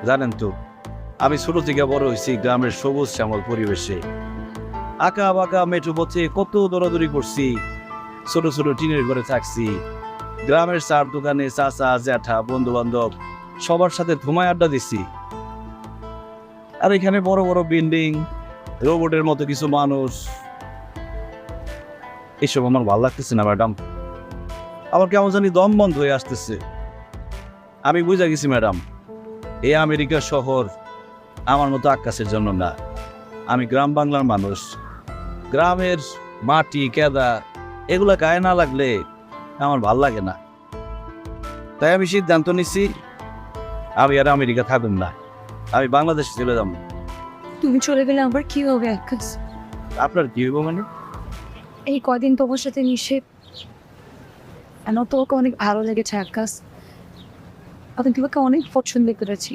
জানেন তো, আমি ছোট থেকে বড় হয়েছি গ্রামের সবুজ শ্যামল পরিবেশে। আঁকা বাঁকা মেঠো পথে কত দৌড়াদৌড়ি করছি, ছোট ছোট টিনের ঘরে থাকছি। গ্রামের চার দোকানে চাচা জ্যাঠা বন্ধু বান্ধব সবার সাথে ধুমায় আড্ডা দিছি। আর এখানে বড় বড় বিল্ডিং, রোবটের মতো কিছু মানুষ, এসব আমার ভালো লাগতেছে না ম্যাডাম। আমার কেমন জানি দম বন্ধ হয়ে আসতেছে। আমি বুঝা গেছি ম্যাডাম, এই আমেরিকা শহর আমার মতো আকাশের জন্য না। আমি গ্রাম বাংলার মানুষ। গ্রামের মাটি কেদা এগুলা গায়ে না লাগলে আমার ভাল লাগে না। তাই আমি সিদ্ধান্ত নিচ্ছি, আমি আর আমেরিকা থাকুন না, আমি বাংলাদেশে চলে যাব। তুমি চলে গেলে আবার কি হবে আকাশ? আপনার কি হইব মানে? এই কদিন তোমার সাথে মিশে কেন তোমাকে অনেক ভালো লেগেছে আকাশ। আমি তোমাকে অনেক পছন্দ করেছি।